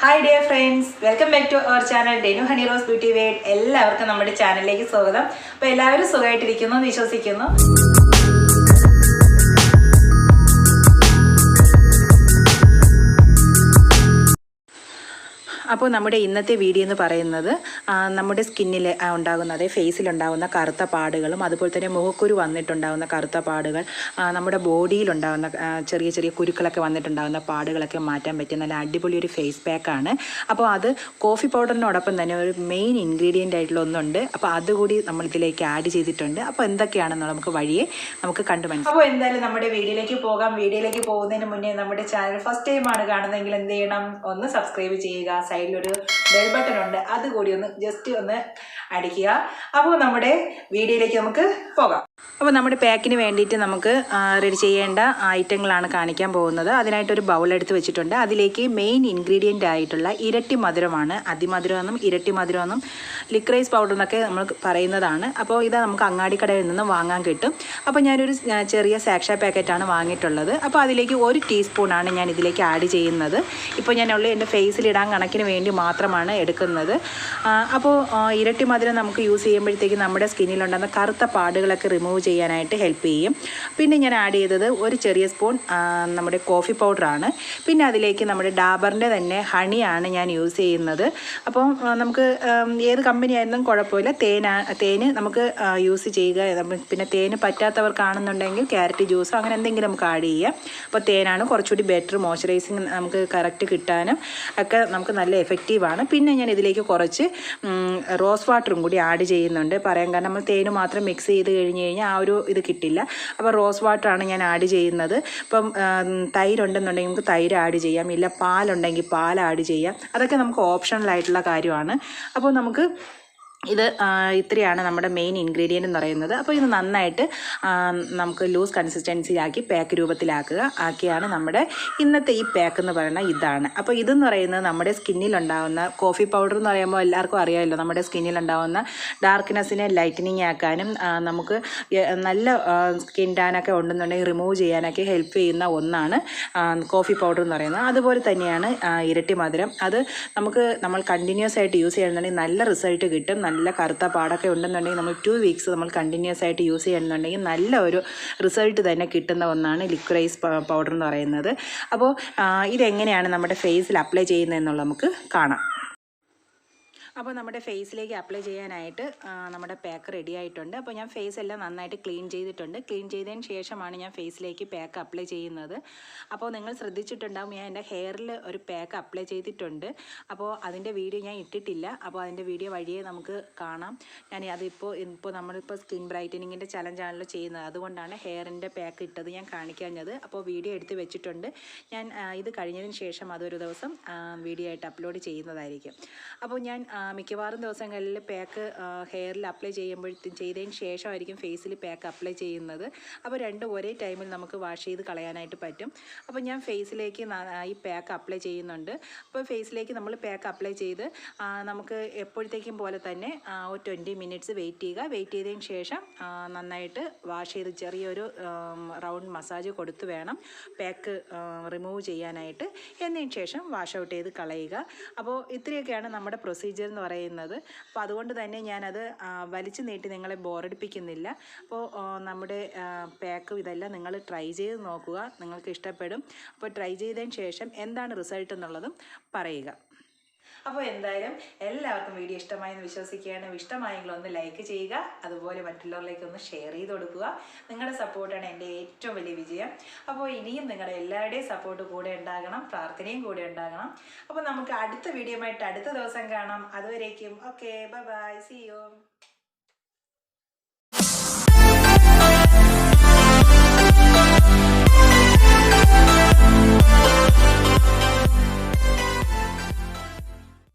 Hi dear friends, welcome back to our channel Denu Honey Rose Beauty World. എല്ലാവർക്കും നമ്മുടെ ചാനലിലേക്ക് സ്വാഗതം. അപ്പോൾ എല്ലാവരും സുഖമായിട്ടിരിക്കുന്നു എന്ന് വിശ്വസിക്കുന്നു. അപ്പോൾ നമ്മുടെ ഇന്നത്തെ വീഡിയോ എന്ന് പറയുന്നത് നമ്മുടെ സ്കിന്നിൽ ഉണ്ടാകുന്ന അതായത് ഫേസിലുണ്ടാകുന്ന കറുത്ത പാടുകളും അതുപോലെ തന്നെ മുഖക്കുരു വന്നിട്ടുണ്ടാകുന്ന കറുത്ത പാടുകൾ, നമ്മുടെ ബോഡിയിലുണ്ടാകുന്ന ചെറിയ ചെറിയ കുരുക്കളൊക്കെ വന്നിട്ടുണ്ടാകുന്ന പാടുകളൊക്കെ മാറ്റാൻ പറ്റിയ നല്ല അടിപൊളി ഒരു ഫേസ് പാക്കാണ്. അപ്പോൾ അത് കോഫി പൗഡറിനോടൊപ്പം തന്നെ ഒരു മെയിൻ ഇൻഗ്രീഡിയൻ്റ് ആയിട്ടുള്ള ഒന്നുണ്ട്. അപ്പോൾ അതുകൂടി നമ്മൾ ഇതിലേക്ക് ആഡ് ചെയ്തിട്ടുണ്ട്. അപ്പോൾ എന്തൊക്കെയാണെന്ന് നമുക്ക് വഴിയെ നമുക്ക് കണ്ടു മനസ്സിലാക്കാം. അപ്പോൾ എന്തായാലും നമ്മുടെ വീഡിയോയിലേക്ക് പോകാം. വീഡിയോയിലേക്ക് പോകുന്നതിന് മുന്നേ നമ്മുടെ ചാനൽ ഫസ്റ്റ് ടൈമാണ് കാണുന്നതെങ്കിൽ എന്ത് ചെയ്യണം? ഒന്ന് സബ്സ്ക്രൈബ് ചെയ്യുക. സൈഡിലൊരു ബെൽ ബട്ടൺ ഉണ്ട്, അതുകൂടി ഒന്ന് ജസ്റ്റ് ഒന്ന് അടിക്കുക. അപ്പോൾ നമ്മുടെ വീഡിയോയിലേക്ക് നമുക്ക് പോകാം. അപ്പോൾ നമ്മുടെ പാക്കിന് വേണ്ടിയിട്ട് നമുക്ക് റെഡി ചെയ്യേണ്ട ഐറ്റങ്ങളാണ് കാണിക്കാൻ പോകുന്നത്. അതിനായിട്ടൊരു ബൗൾ എടുത്ത് വെച്ചിട്ടുണ്ട്. അതിലേക്ക് മെയിൻ ഇൻഗ്രീഡിയൻ്റ് ആയിട്ടുള്ള ഇരട്ടി മധുരമാണ്. അതിമധുരമെന്നും ഇരട്ടി മധുരമെന്നും ലിക്രൈസ് പൗഡർ എന്നൊക്കെ നമ്മൾ പറയുന്നതാണ്. അപ്പോൾ ഇത് നമുക്ക് അങ്ങാടിക്കടയിൽ നിന്ന് വാങ്ങാൻ കിട്ടും. അപ്പോൾ ഞാനൊരു ചെറിയ സാക്ഷ പാക്കറ്റാണ് വാങ്ങിയിട്ടുള്ളത്. അപ്പോൾ അതിലേക്ക് 1 ടീസ്പൂണാണ് ഞാൻ ഇതിലേക്ക് ആഡ് ചെയ്യുന്നത്. ഇപ്പോൾ ഞാനുള്ള എൻ്റെ ഫേസിലിടാൻ കണക്കിന് വേണ്ടി മാത്രമാണ് എടുക്കുന്നത്. അപ്പോൾ ഇരട്ടി മധുരം നമുക്ക് യൂസ് ചെയ്യുമ്പോഴത്തേക്ക് നമ്മുടെ സ്കിന്നിലുണ്ടാകുന്ന കറുത്ത പാടുകളൊക്കെ റിമൂവ് ചെയ്യാനായിട്ട് ഹെൽപ്പ് ചെയ്യും. പിന്നെ ഞാൻ ആഡ് ചെയ്തത് ഒരു ചെറിയ സ്പൂൺ നമ്മുടെ കോഫി പൗഡറാണ്. പിന്നെ അതിലേക്ക് നമ്മുടെ ഡാബറിൻ്റെ തന്നെ ഹണിയാണ് ഞാൻ യൂസ് ചെയ്യുന്നത്. അപ്പോൾ നമുക്ക് ഏത് കമ്പനി ആയിരുന്നും കുഴപ്പമില്ല. തേന് നമുക്ക് യൂസ് ചെയ്യുക. പിന്നെ തേന് പറ്റാത്തവർക്കാണെന്നുണ്ടെങ്കിൽ ക്യാരറ്റ് ജ്യൂസോ അങ്ങനെ എന്തെങ്കിലും നമുക്ക് ആഡ് ചെയ്യാം. അപ്പോൾ തേനാണ് കുറച്ചുകൂടി ബെറ്റർ, മോയ്സ്ചറൈസിങ് നമുക്ക് കറക്റ്റ് കിട്ടാനും ഒക്കെ നമുക്ക് നല്ല എഫക്റ്റീവാണ്. പിന്നെ ഞാൻ ഇതിലേക്ക് കുറച്ച് റോസ് വാട്ടറും കൂടി ആഡ് ചെയ്യുന്നുണ്ട്. പറയാൻ കാരണം നമ്മൾ തേന് മാത്രം മിക്സ് ചെയ്ത് കഴിഞ്ഞാൽ ആ ഒരു ഇത് കിട്ടില്ല. അപ്പോൾ റോസ് വാട്ടറാണ് ഞാൻ ആഡ് ചെയ്യുന്നത്. ഇപ്പം തൈര് ഉണ്ടെന്നുണ്ടെങ്കിൽ നമുക്ക് തൈര് ആഡ് ചെയ്യാം, ഇല്ല പാലുണ്ടെങ്കിൽ പാൽ ആഡ് ചെയ്യാം. അതൊക്കെ നമുക്ക് ഓപ്ഷണലായിട്ടുള്ള കാര്യമാണ്. അപ്പോൾ നമുക്ക് ഇത് ഇത്രയാണ് നമ്മുടെ മെയിൻ ഇൻഗ്രീഡിയൻ്റ് എന്ന് പറയുന്നത്. അപ്പോൾ ഇത് നന്നായിട്ട് നമുക്ക് ലൂസ് കൺസിസ്റ്റൻസിയിലാക്കി പാക്ക് രൂപത്തിലാക്കുക. ആക്കിയാണ് നമ്മുടെ ഇന്നത്തെ ഈ പാക്ക് എന്ന് പറയുന്നത് ഇതാണ്. അപ്പോൾ ഇതെന്ന് പറയുന്നത് നമ്മുടെ സ്കിന്നിലുണ്ടാകുന്ന കോഫി പൗഡർ എന്ന് പറയുമ്പോൾ എല്ലാവർക്കും അറിയാമല്ലോ, നമ്മുടെ സ്കിന്നിലുണ്ടാകുന്ന ഡാർക്ക്നെസ്സിനെ ലൈറ്റനിങ് ആക്കാനും നമുക്ക് നല്ല സ്കിൻ ടാനൊക്കെ ഉണ്ടെന്നുണ്ടെങ്കിൽ റിമൂവ് ചെയ്യാനൊക്കെ ഹെൽപ്പ് ചെയ്യുന്ന ഒന്നാണ് കോഫി പൗഡർ എന്ന് പറയുന്നത്. അതുപോലെ തന്നെയാണ് ഇരട്ടി മധുരം. അത് നമ്മൾ കണ്ടിന്യൂസ് ആയിട്ട് യൂസ് ചെയ്യുന്നുണ്ടെങ്കിൽ നല്ല റിസൾട്ട് കിട്ടും. നല്ല കറുത്ത പാടൊക്കെ ഉണ്ടെന്നുണ്ടെങ്കിൽ നമ്മൾ 2 വീക്സ് നമ്മൾ കണ്ടിന്യൂസ് ആയിട്ട് യൂസ് ചെയ്യുന്നുണ്ടെങ്കിൽ നല്ല ഒരു റിസൾട്ട് തന്നെ കിട്ടുന്ന ഒന്നാണ് ലിക്വറൈസ് പൗഡർ എന്ന് പറയുന്നത്. അപ്പോൾ ഇതെങ്ങനെയാണ് നമ്മുടെ ഫേസിൽ അപ്ലൈ ചെയ്യുന്നതെന്നുള്ളത് നമുക്ക് കാണാം. അപ്പോൾ നമ്മുടെ ഫേസിലേക്ക് അപ്ലൈ ചെയ്യാനായിട്ട് നമ്മുടെ പാക്ക് റെഡി ആയിട്ടുണ്ട്. അപ്പോൾ ഞാൻ ഫേസ് എല്ലാം നന്നായിട്ട് ക്ലീൻ ചെയ്തിട്ടുണ്ട്. ക്ലീൻ ചെയ്തതിന് ശേഷമാണ് ഞാൻ ഫേസിലേക്ക് പാക്ക് അപ്ലൈ ചെയ്യുന്നത്. അപ്പോൾ നിങ്ങൾ ശ്രദ്ധിച്ചിട്ടുണ്ടാകും, ഞാൻ എൻ്റെ ഹെയറിൽ ഒരു പാക്ക് അപ്ലൈ ചെയ്തിട്ടുണ്ട്. അപ്പോൾ അതിൻ്റെ വീഡിയോ ഞാൻ ഇട്ടിട്ടില്ല. അപ്പോൾ അതിൻ്റെ വീഡിയോ വഴിയേ നമുക്ക് കാണാം. ഞാൻ അതിപ്പോൾ നമ്മളിപ്പോൾ സ്കിൻ ബ്രൈറ്റനിങ്ങിൻ്റെ ചലഞ്ചാണല്ലോ ചെയ്യുന്നത്. അതുകൊണ്ടാണ് ഹെയറിൻ്റെ പാക്ക് ഇട്ടത് ഞാൻ കാണിക്കാഞ്ഞത്. അപ്പോൾ വീഡിയോ എടുത്ത് വെച്ചിട്ടുണ്ട്. ഞാൻ ഇത് കഴിഞ്ഞതിന് ശേഷം അതൊരു ദിവസം വീഡിയോ ആയിട്ട് അപ്ലോഡ് ചെയ്യുന്നതായിരിക്കും. അപ്പോൾ ഞാൻ മിക്കവാറും ദിവസങ്ങളിൽ പാക്ക് ഹെയറിൽ അപ്ലൈ ചെയ്തതിന് ശേഷമായിരിക്കും ഫേസിൽ പാക്ക് അപ്ലൈ ചെയ്യുന്നത്. അപ്പോൾ രണ്ടും ഒരേ ടൈമിൽ നമുക്ക് വാഷ് ചെയ്ത് കളയാനായിട്ട് പറ്റും. അപ്പോൾ ഞാൻ ഫേസിലേക്ക് ഈ പാക്ക് അപ്ലൈ ചെയ്യുന്നുണ്ട്. അപ്പോൾ ഫേസിലേക്ക് നമ്മൾ പാക്ക് അപ്ലൈ ചെയ്ത് നമുക്ക് എപ്പോഴത്തേക്കും പോലെ തന്നെ ഒരു 20 മിനിറ്റ്സ് വെയിറ്റ് ചെയ്യുക. വെയിറ്റ് ചെയ്തതിന് ശേഷം നന്നായിട്ട് വാഷ് ചെയ്ത് ചെറിയൊരു റൗണ്ട് മസാജ് കൊടുത്ത് വേണം പാക്ക് റിമൂവ് ചെയ്യാനായിട്ട്. എന്നതിന് ശേഷം വാഷ് ഔട്ട് ചെയ്ത് കളയുക. അപ്പോൾ ഇത്രയൊക്കെയാണ് നമ്മുടെ പ്രൊസീജിയർ എന്ന് പറയുന്നത്. അപ്പോൾ അതുകൊണ്ട് തന്നെ ഞാനത് വലിച്ചു നീട്ടി നിങ്ങളെ ബോറടിപ്പിക്കുന്നില്ല. അപ്പോൾ നമ്മുടെ പാക്ക് ഇതെല്ലാം നിങ്ങൾ ട്രൈ ചെയ്ത് നോക്കുക, നിങ്ങൾക്ക് ഇഷ്ടപ്പെടും. അപ്പോൾ ട്രൈ ചെയ്തതിന് ശേഷം എന്താണ് റിസൾട്ട് എന്നുള്ളതും പറയുക. അപ്പോൾ എന്തായാലും എല്ലാവർക്കും വീഡിയോ ഇഷ്ടമായെന്ന് വിശ്വസിക്കുകയാണ്. ഇഷ്ടമായെങ്കിൽ ഒന്ന് ലൈക്ക് ചെയ്യുക, അതുപോലെ മറ്റുള്ളവരിലേക്ക് ഒന്ന് ഷെയർ ചെയ്ത് കൊടുക്കുക. നിങ്ങളുടെ സപ്പോർട്ടാണ് എൻ്റെ ഏറ്റവും വലിയ വിജയം. അപ്പോൾ ഇനിയും നിങ്ങളുടെ എല്ലാവരുടെയും സപ്പോർട്ട് കൂടെ ഉണ്ടാകണം, പ്രാർത്ഥനയും കൂടെ ഉണ്ടാകണം. അപ്പോൾ നമുക്ക് അടുത്ത വീഡിയോ ആയിട്ട് അടുത്ത ദിവസം കാണാം. അതുവരേക്കും okay, bye bye, see U.